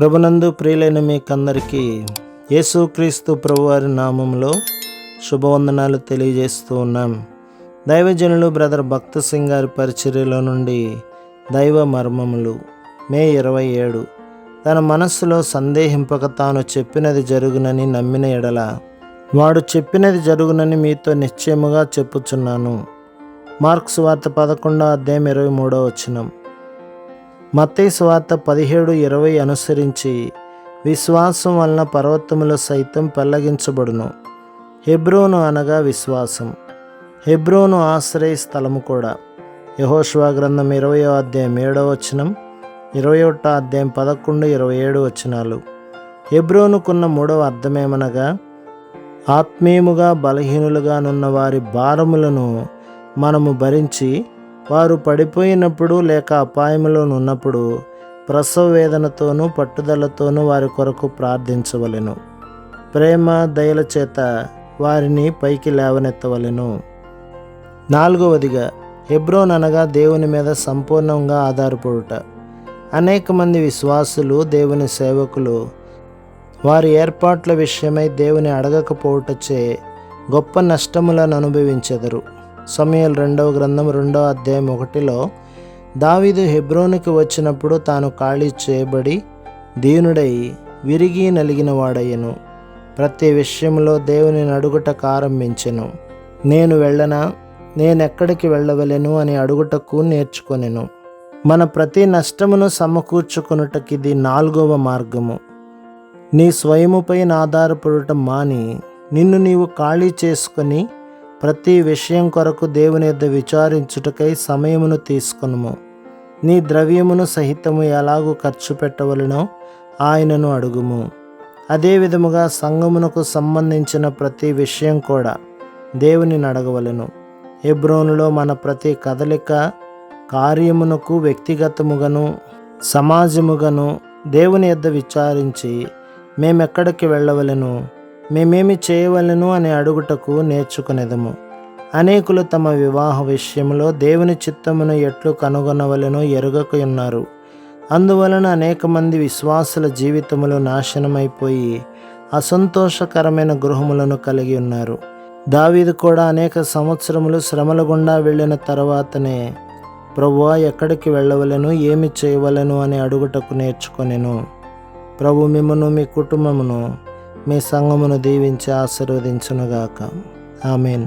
ప్రభునందు ప్రియులైన మీకందరికీ యేసుక్రీస్తు ప్రభువారి నామంలో శుభవందనాలు తెలియజేస్తూ ఉన్నాం. దైవజనులు బ్రదర్ భక్త సింగ్ గారి పరిచర్యలో నుండి దైవ మర్మములు మే 27. తన మనస్సులో సందేహింపక తాను చెప్పినది జరుగునని నమ్మిన ఎడల వాడు చెప్పినది జరుగునని మీతో నిశ్చయముగా చెప్పుచున్నాను. మార్కు సువార్త 11:23. మత్తయి సువార్త 17:20 అనుసరించి విశ్వాసం వలన పర్వతములు సైతం పెళ్లగించబడును. హెబ్రోను అనగా విశ్వాసం. హెబ్రోను ఆశ్రయ స్థలము కూడా. యెహోషువ గ్రంథం 20:7, 21 11-27. హెబ్రోనుకున్న మూడవ అర్థమేమనగా, ఆత్మీయముగా బలహీనులుగానున్న వారి భారములను మనము భరించి వారు పడిపోయినప్పుడు లేక అపాయములోనున్నప్పుడు ప్రసవ వేదనతోనూ పట్టుదలతోనూ వారి కొరకు ప్రార్థించవలెను. ప్రేమ దయల చేత వారిని పైకి లేవనెత్తవలెను. 4వదిగా, హెబ్రోన్ అనగా దేవుని మీద సంపూర్ణంగా ఆధారపడుట. అనేక మంది విశ్వాసులు, దేవుని సేవకులు వారి ఏర్పాట్ల విషయమై దేవుని అడగకపోవటచే గొప్ప నష్టములను అనుభవించెదరు. సమూయేలు 2వ గ్రంథం 2:1 దావీదు హెబ్రోనుకి వచ్చినప్పుడు తాను ఖాళీ చేయబడి దీనుడై విరిగి నలిగిన వాడయ్యను. ప్రతి విషయంలో దేవుని అడుగుటకు ఆరంభించెను. నేను వెళ్ళనా, నేనెక్కడికి వెళ్ళవలెను అని అడుగుటకు నేర్చుకొనెను. మన ప్రతి నష్టమును సమకూర్చుకొనుటకిది 4వ మార్గము. నీ స్వయముపై ఆధారపడటం మాని నిన్ను నీవు ఖాళీ చేసుకొని ప్రతి విషయం కొరకు దేవుని యొద్ద విచారించుటకై సమయమును తీసుకొనుము. నీ ద్రవ్యమును సహితము ఎలాగూ ఖర్చు పెట్టవలెనో ఆయనను అడుగుము. అదే విధముగా సంఘమునకు సంబంధించిన ప్రతి విషయం కూడా దేవునిని అడగవలెను. హెబ్రోనులో మన ప్రతి కదలిక, కార్యమునకు వ్యక్తిగతముగాను సమాజముగాను దేవుని యొద్ద విచారించి మేమెక్కడికి వెళ్ళవలెను, మేమేమి చేయవలెను అని అడుగుటకు నేర్చుకునేదము. అనేకులు తమ వివాహ విషయంలో దేవుని చిత్తమును ఎట్లు కనుగొనవలెనో ఎరుగక ఉన్నారు. అందువలన అనేక మంది విశ్వాసుల జీవితములు నాశనమైపోయి అసంతోషకరమైన గృహములను కలిగి ఉన్నారు. దావీదు కూడా అనేక సంవత్సరములు శ్రమల గుండా వెళ్ళిన తర్వాతనే ప్రభువా ఎక్కడికి వెళ్ళవలెను, ఏమి చేయవలెను అని అడుగుటకు నేర్చుకొనెను. ప్రభు మిమ్మును, మీ కుటుంబమును, మీ సంఘమును దీవించి ఆశీర్వదించునుగాక. ఆమేన్.